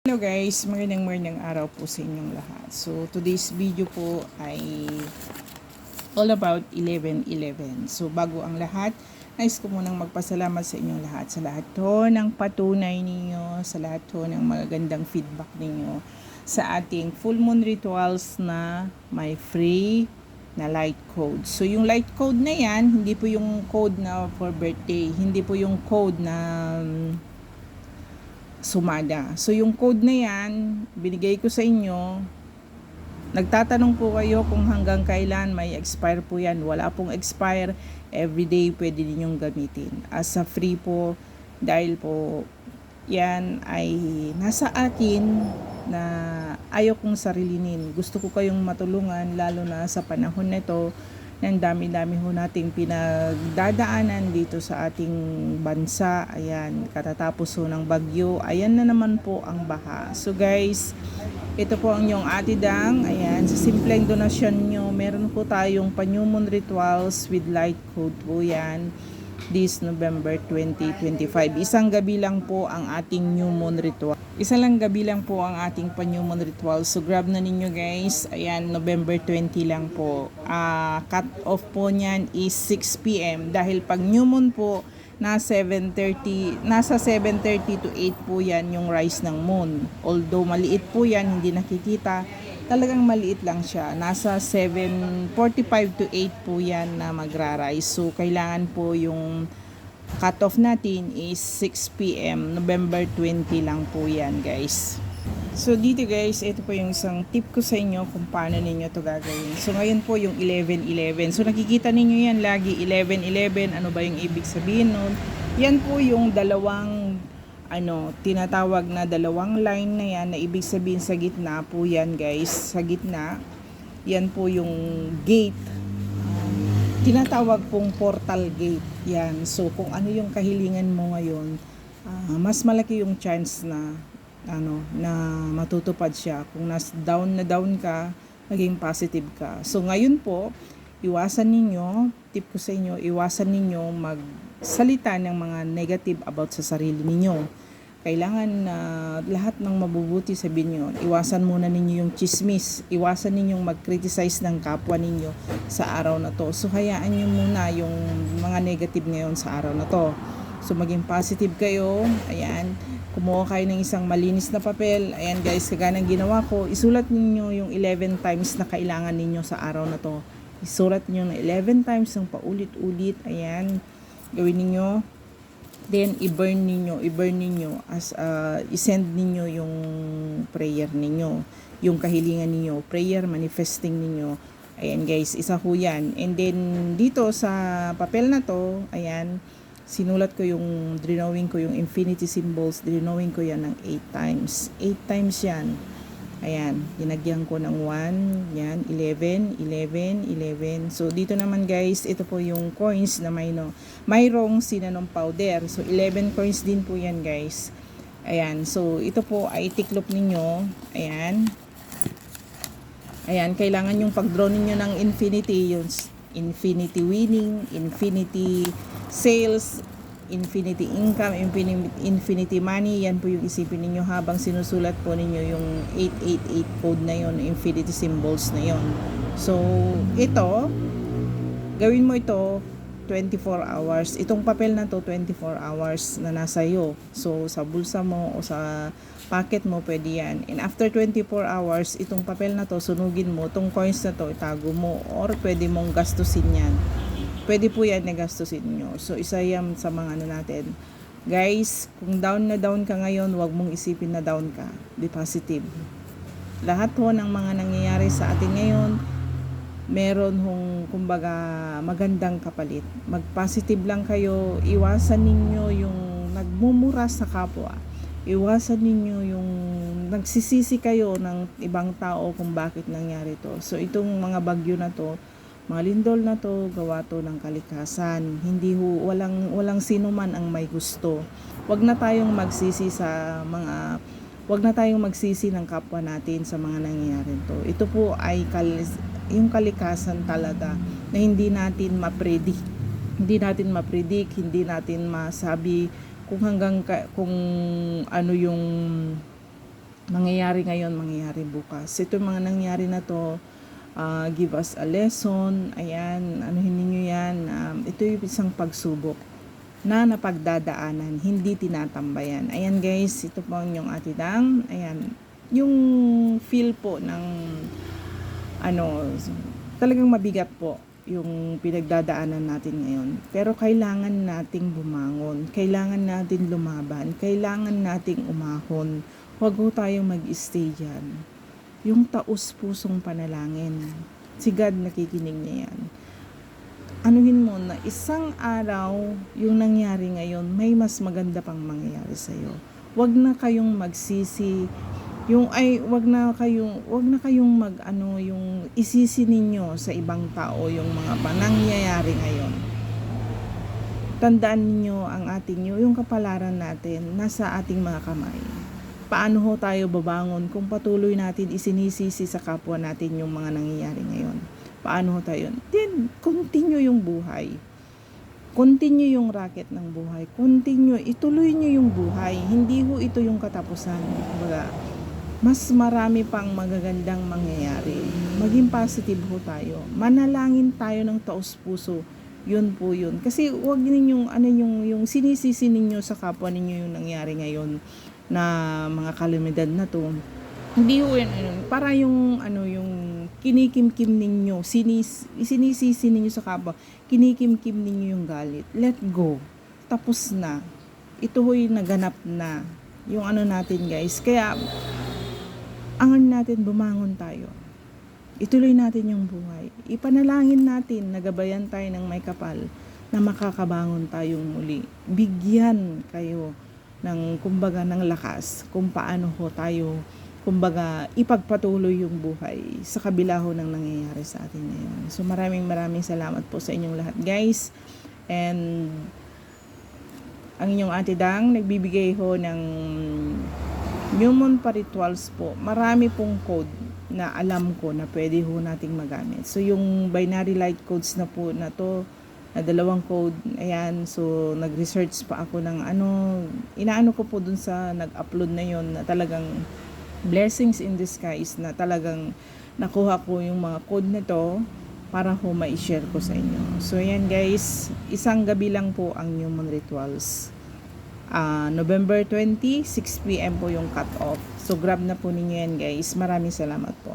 Hello guys, magandang araw po sa inyong lahat. So today's video po ay all about 11/11. So bago ang lahat, nais ko munang magpasalamat sa inyong lahat, sa lahat to ng patunay ninyo, sa lahat to ng magagandang feedback ninyo sa ating full moon rituals na may free na light code. So yung light code na yan, hindi po yung code na for birthday, hindi po yung code na sumada. So yung code na yan, binigay ko sa inyo. Nagtatanong po kayo kung hanggang kailan may expire po yan. Wala pong expire. Everyday pwede ninyong gamitin. As a free po, dahil po yan ay nasa akin na ayaw kong sarilinin. Gusto ko kayong matulungan lalo na sa panahon na ito ng dami-dami ho nating pinagdadaanan dito sa ating bansa. Ayan, katatapos ho ng bagyo. Ayan na naman po ang baha. So guys, ito po ang inyong atidang. Ayan, sa simpleng donasyon nyo, meron po tayong pa-new moon rituals with light code po yan. This November 2025. Isang gabi lang po ang ating new moon ritual. Isa lang gabi lang po ang ating pa-new moon ritual. So grab na ninyo guys. Ayan, November 20 lang po. Cut off po niyan is 6 p.m. Dahil pag new moon po, nasa 7:30 to 8 po yan yung rise ng moon. Although maliit po yan, hindi nakikita. Talagang maliit lang siya. Nasa 7:45 to 8 po yan na magra-rise. So, kailangan po yung cut-off natin is 6 p.m. November 20 lang po yan, guys. So, dito guys, ito po yung isang tip ko sa inyo kung paano ninyo to gagawin. So, ngayon po yung 11/11. So, nakikita ninyo yan lagi, 11/11. Ano ba yung ibig sabihin nun? Yan po yung dalawang tinatawag na dalawang line na yan na ibig sabihin sa gitna po yan guys, sa gitna yan po yung gate, tinatawag pong portal gate yan. So kung ano yung kahilingan mo ngayon, mas malaki yung chance na na matutupad siya. Kung down ka, maging positive ka. So ngayon po, iwasan ninyo, tip ko sa inyo, iwasan ninyo magsalita ng mga negative about sa sarili ninyo. Kailangan na lahat ng mabubuti sabihin nyo. Iwasan muna ninyo yung chismis. Iwasan ninyong mag-criticize ng kapwa ninyo sa araw na to. So hayaan nyo muna yung mga negative ngayon sa araw na to. So maging positive kayo. Ayan, kumuha kayo ng isang malinis na papel. Ayan guys, kagaya ng ginawa ko, isulat ninyo yung 11 times na kailangan ninyo sa araw na to. Isulat niyo na 11 times ng paulit-ulit. Ayan, gawin niyo. Then i-burn ninyo as i-send ninyo yung prayer ninyo, yung kahilingan ninyo, prayer manifesting ninyo. Ayan guys, isa ho yan. And then dito sa papel na to, ayan, sinulat ko yung drawing ko yung infinity symbols, drawing ko yan ng 8 times. 8 times yan. Ayan, dinagyan ko ng 1, yan, 11, 11, 11. So, dito naman guys, ito po yung coins na mayroong cinnamon powder. So, 11 coins din po yan guys. Ayan, so, ito po ay tiklop ninyo. Ayan. Ayan, kailangan yung pag-draw ninyo ng infinity, yung infinity winning, infinity sales, infinity income, infinity money. Yan po yung isipin ninyo habang sinusulat po ninyo yung 888 code na yon, infinity symbols na yon. So ito, gawin mo ito 24 hours. Itong papel na to 24 hours na nasa iyo. So sa bulsa mo o sa pocket mo pwede yan. And after 24 hours, itong papel na to sunugin mo, itong coins na to itago mo, or pwede mong gastusin yan. Pwede po yan na gastusin nyo. So, isa yan sa mga natin. Guys, kung down ka ngayon, huwag mong isipin na down ka. Be positive. Lahat ho ng mga nangyayari sa atin ngayon, meron hong, kumbaga, magandang kapalit. Mag-positive lang kayo. Iwasan ninyo yung nagmumura sa kapwa. Iwasan ninyo yung nagsisisi kayo ng ibang tao kung bakit nangyari to. So, itong mga bagyo na to, mga lindol na to, gawa to ng kalikasan. Hindi walang sino man ang may gusto. Wag na tayong magsisi ng kapwa natin sa mga nangyayari to. Ito po ay yung kalikasan talaga na hindi natin ma-predict. Hindi natin masabi kung ano yung Mangyayari ngayon, mangyayari bukas. Ito mga nangyari na to, give us a lesson. Ayan, anuhin ninyo yan. Ito yung isang pagsubok na napagdadaanan, hindi tinatambayan. Ayan guys, ito po ang inyong Ate Dang. Ayan, yung feel po ng talagang mabigat po yung pinagdadaanan natin ngayon. Pero kailangan nating bumangon, kailangan natin lumaban, kailangan nating umahon. Huwag ho tayong mag-stay dyan. Yung taos pusong panalangin, si God nakikinig niya yan. Anuhin mo na isang araw yung nangyari ngayon, may mas maganda pang mangyayari sa'yo. Huwag na kayong magsisi, wag na kayong yung isisi ninyo sa ibang tao yung mga nangyayari ngayon. Tandaan niyo ang yung kapalaran natin nasa ating mga kamay. Paano ho tayo babangon kung patuloy natin isinisisi sa kapwa natin yung mga nangyayari ngayon? Paano ho tayo? Then, continue yung buhay. Continue yung racket ng buhay. Continue, ituloy nyo yung buhay. Hindi ho ito yung katapusan. Mas marami pang magagandang mangyayari. Maging positive ho tayo. Manalangin tayo ng taos puso. Yun po yun. Kasi wag ninyong yung sinisisi ninyo sa kapwa ninyo yung nangyari ngayon na mga kalamidad na to. Hindi ho yan, para yung kinikimkim ninyo, sinisisi ninyo sa kapwa, kinikimkim ninyo yung galit. Let go. Tapos na. Ito ho'y naganap na. Yung natin guys. Kaya angan natin, bumangon tayo. Ituloy natin yung buhay. Ipanalangin natin, nagabayan tayo ng may kapal na makakabangon tayong muli. Bigyan kayo ng ng lakas kung paano ho tayo ipagpatuloy yung buhay sa kabila ho ng nangyayari sa atin ngayon. So maraming salamat po sa inyong lahat guys. And ang inyong Ate Dang nagbibigay ho ng New Moon pa rituals po. Marami pong code na alam ko na pwede ho nating magamit. So yung binary light codes na po na to, na 2 code, ayan, so nag-research pa ako ng inaano ko po dun sa nag-upload na yon na talagang blessings in disguise, na talagang nakuha ko yung mga code na to para ho ma-share ko sa inyo. So ayan guys, isang gabi lang po ang New Moon rituals. November 20, 6 PM po yung cut-off. So grab na po ninyo yan guys. Maraming salamat po.